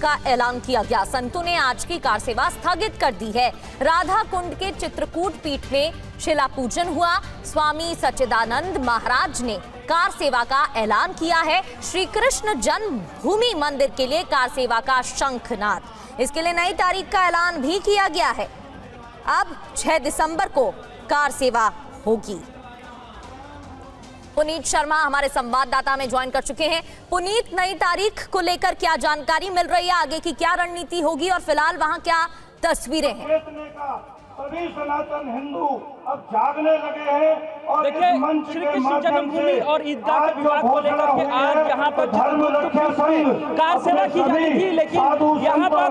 का ऐलान किया गया। संतों ने आज की कार सेवा स्थगित कर दी है। राधा कुंड के चित्रकूट पीठ में शिला पूजन हुआ। स्वामी सच्चिदानंद महाराज ने कार सेवा का ऐलान किया है। श्री कृष्ण जन्मभूमि मंदिर के लिए कार सेवा का शंखनाद, इसके लिए नई तारीख का ऐलान भी किया गया है। अब 6 दिसंबर को कार सेवा होगी। पुनीत शर्मा हमारे संवाददाता में ज्वाइन कर चुके हैं। पुनीत, नई तारीख को लेकर क्या जानकारी मिल रही है, आगे की क्या रणनीति होगी और फिलहाल वहां क्या तस्वीरें हैं? सभी सनातन हिंदू अब जागने लगे हैं और देखिए, श्री कृष्ण जन्मभूमि और ईदगाह के विवाद को लेकर के आज यहाँ पर कार सेवा की जानी थी, लेकिन यहाँ पर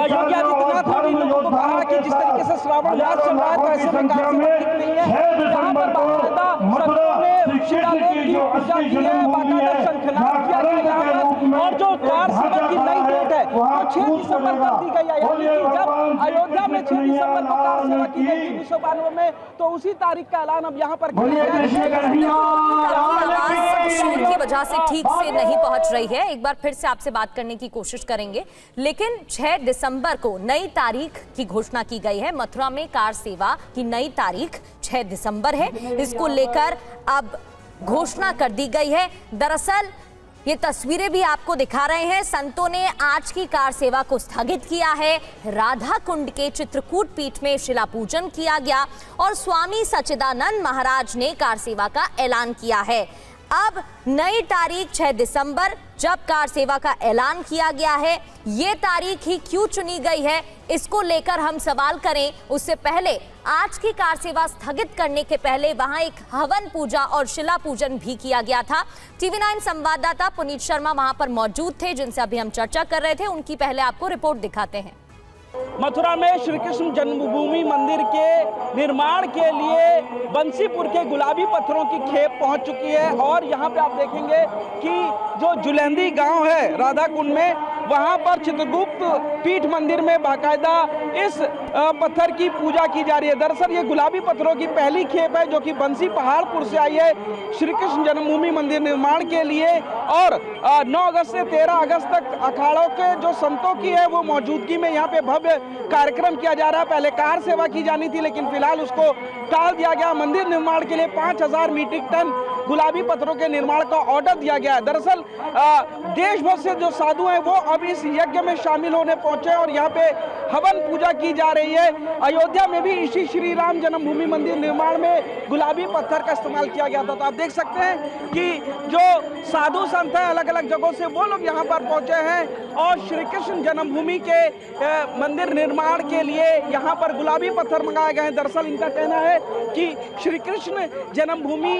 योगी आदित्यनाथ ने लोगों को कहा कि जिस तरीके से श्रावण मास चल रहा है तो ऐसे में कार सेवा ठीक नहीं है। यहाँ पर बाकायदा संतों ने शिलालेख की पूजा की है, बाकायदा शंखनाद किया गया यहाँ पर, और जो कार सेवा की नई डेट है वो 6 दिसंबर कर दी गई है। यानी कि जब अयोध्या में 6 दिसंबर को कार सेवा की गई थी 1992 में, तो उसी तारीख का ऐलान अब यहाँ पर शोर की वजह से ठीक से नहीं पहुंच रही है। एक बार फिर से आपसे बात करने की कोशिश करेंगे, लेकिन 6 दिसंबर को नई तारीख की घोषणा की गई है। मथुरा में कार सेवा की नई तारीख 6 दिसंबर है। इसको लेकर अब घोषणा कर दी गई है। दरअसल ये तस्वीरें भी आपको दिखा रहे हैं। संतों ने आज की कार सेवा को स्थगित किया है। राधा कुंड के चित्रकूट पीठ में शिला पूजन किया गया और स्वामी सच्चिदानंद महाराज ने कार सेवा का ऐलान किया है। अब नई तारीख 6 दिसंबर जब कार सेवा का ऐलान किया गया है, ये तारीख ही क्यों चुनी गई है, इसको लेकर हम सवाल करें उससे पहले आज की कार सेवा स्थगित करने के पहले वहां एक हवन पूजा और शिला पूजन भी किया गया था। TV9 संवाददाता पुनीत शर्मा वहां पर मौजूद थे, जिनसे अभी हम चर्चा कर रहे थे। उनकी पहले आपको रिपोर्ट दिखाते हैं। मथुरा में श्री कृष्ण जन्मभूमि मंदिर के निर्माण के लिए बंसीपुर के गुलाबी पत्थरों की खेप पहुंच चुकी है और यहां पे आप देखेंगे कि जो जुलेंदी गांव है राधा कुंड में, वहां पर चित्रगुप्त पीठ मंदिर में बाकायदा इस पत्थर की पूजा की जा रही है। दरअसल ये गुलाबी पत्थरों की पहली खेप है जो कि बंसी पहाड़पुर से आई है श्री कृष्ण जन्मभूमि मंदिर निर्माण के लिए, और 9 अगस्त से 13 अगस्त तक अखाड़ों के जो संतों की है वो मौजूदगी में यहाँ पे भव्य कार्यक्रम किया जा रहा है। पहले कार सेवा की जानी थी, लेकिन फिलहाल उसको टाल दिया गया। मंदिर निर्माण के लिए 5000 मीट्रिक टन गुलाबी पत्थरों के निर्माण का ऑर्डर दिया गया है। दरअसल देश भर से जो साधु हैं वो अब इस यज्ञ में शामिल होने पहुंचे और यहाँ पे हवन पूजा की जा रही है। अयोध्या में भी इसी श्री राम जन्मभूमि मंदिर निर्माण में गुलाबी पत्थर का इस्तेमाल किया गया था। तो आप देख सकते हैं कि जो साधु संत हैं अलग अलग जगहों से वो लोग यहाँ पर पहुंचे हैं और श्री कृष्ण जन्मभूमि के मंदिर निर्माण के लिए यहाँ पर गुलाबी पत्थर मंगाए गए हैं। दरअसल इनका कहना है कि श्री कृष्ण जन्मभूमि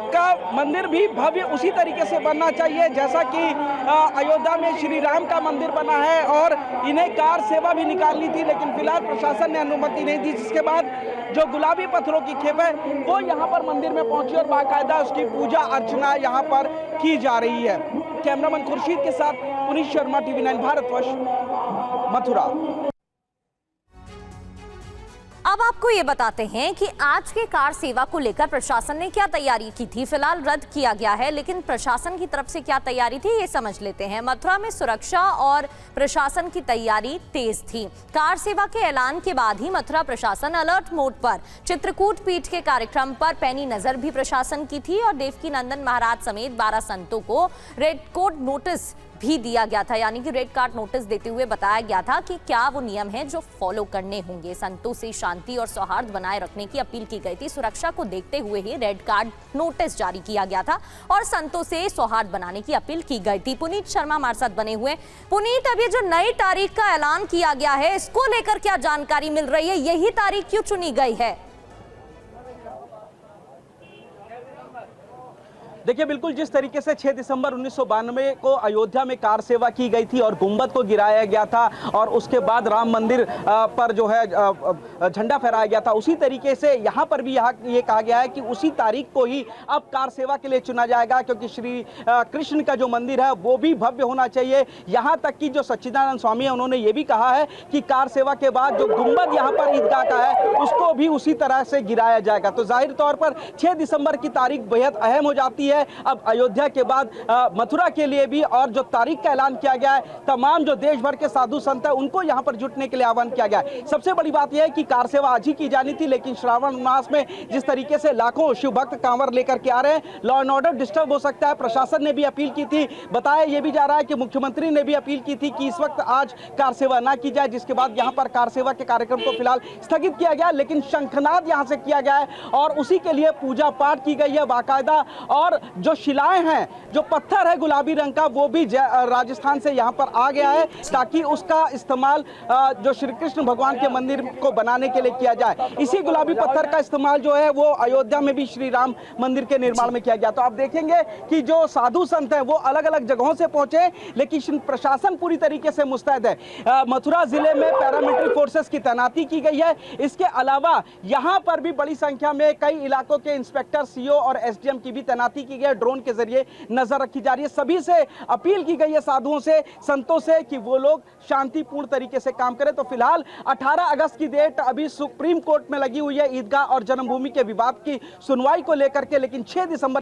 का मंदिर भी भव्य उसी तरीके से बनना चाहिए जैसा कि अयोध्या में श्री राम का मंदिर बना है, और इन्हें कार सेवा भी निकालनी थी, लेकिन फिलहाल प्रशासन ने अनुमति नहीं दी, जिसके बाद जो गुलाबी पत्थरों की खेप है वो यहाँ पर मंदिर में पहुंची और बाकायदा उसकी पूजा अर्चना यहाँ पर की जा रही है। कैमरामैन खुर्शीद के साथ पुनीत शर्मा, TV9 भारतवर्ष, मथुरा। अब आपको ये बताते हैं कि आज के कार सेवा को लेकर प्रशासन ने क्या तैयारी की थी। फिलहाल रद्द किया गया है, लेकिन प्रशासन की तरफ से क्या तैयारी थी ये समझ लेते हैं। मथुरा में सुरक्षा और प्रशासन की तैयारी तेज थी। कार सेवा के ऐलान के बाद ही मथुरा प्रशासन अलर्ट मोड पर। चित्रकूट पीठ के कार्यक्रम पर पैनी नजर भी प्रशासन की थी और देवकी नंदन महाराज समेत 12 संतों को रेड कोड नोटिस भी दिया गया था, यानी कि रेड कार्ड नोटिस देते हुए बताया गया था कि क्या वो नियम हैं जो फॉलो करने होंगे। संतों से शांति और सौहार्द बनाए रखने की अपील की गई थी। सुरक्षा को देखते हुए ही रेड कार्ड नोटिस जारी किया गया था और संतों से सौहार्द बनाने की अपील की गई थी। पुनीत शर्मा हमारे साथ बने हुए। पुनीत, अब ये जो नई तारीख का ऐलान किया गया है, इसको लेकर क्या जानकारी मिल रही है? यही तारीख क्यों चुनी गई है? देखिए, बिल्कुल जिस तरीके से 6 दिसंबर 1992 को अयोध्या में कार सेवा की गई थी और गुंबद को गिराया गया था और उसके बाद राम मंदिर पर जो है झंडा फहराया गया था, उसी तरीके से यहाँ पर भी ये कहा गया है कि उसी तारीख को ही अब कार सेवा के लिए चुना जाएगा, क्योंकि श्री कृष्ण का जो मंदिर है वो भी भव्य होना चाहिए। यहाँ तक कि जो सच्चिदानंद स्वामी है उन्होंने ये भी कहा है कि कार सेवा के बाद जो गुंबद यहाँ पर ईदगाह का है उसको भी उसी तरह से गिराया जाएगा। तो जाहिर तौर पर 6 दिसंबर की तारीख बेहद अहम हो जाती है। है। अब अयोध्या के बाद मथुरा के लिए भी और जो तारीख का ऐलान किया गया है, तमाम जो देश भर के साधु संत है उनको यहां पर जुटने के लिए आह्वान किया गया है। सबसे बड़ी बात यह है कि कार सेवा आज ही की जानी थी, लेकिन श्रावण मास में जिस तरीके से लाखों शिव भक्त कांवर लेकर के आ रहे हैं, लॉ एंड ऑर्डर डिस्टर्ब हो सकता है। प्रशासन ने भी अपील की थी, बताया यह भी जा रहा है कि मुख्यमंत्री ने भी अपील की थी कि इस वक्त आज कार सेवा ना की जाए, जिसके बाद यहां पर कार सेवा के कार्यक्रम को फिलहाल स्थगित किया गया, लेकिन शंखनाद यहां से किया गया है और उसी के लिए पूजा पाठ की गई है बाकायदा। और जो शिलाएं हैं, जो पत्थर है गुलाबी रंग का, वो भी राजस्थान से यहां पर आ गया है ताकि उसका इस्तेमाल जो श्री कृष्ण भगवान के मंदिर को बनाने के लिए किया जाए। इसी गुलाबी पत्थर का इस्तेमाल जो है वो अयोध्या में भी श्री राम मंदिर के निर्माण में किया गया। तो आप देखेंगे कि जो साधु संत हैं वो अलग अलग जगहों से पहुंचे, लेकिन प्रशासन पूरी तरीके से मुस्तैद है। मथुरा जिले में पैरामिलिट्री फोर्सेस की तैनाती की गई है। इसके अलावा यहां पर भी बड़ी संख्या में कई इलाकों के इंस्पेक्टर, सीओ और एसडीएम की भी तैनाती की गई है। ड्रोन के जरिए नजर रखी जा रही है। सभी से अपील की गई है, साधुओं से, संतों से, कि वो लोग शांतिपूर्ण तरीके से काम करें। तो फिलहाल 18 अगस्त की डेट अभी सुप्रीम कोर्ट में लगी हुई है ईदगाह और जन्मभूमि के विवाद की सुनवाई को लेकर के, लेकिन 6 दिसंबर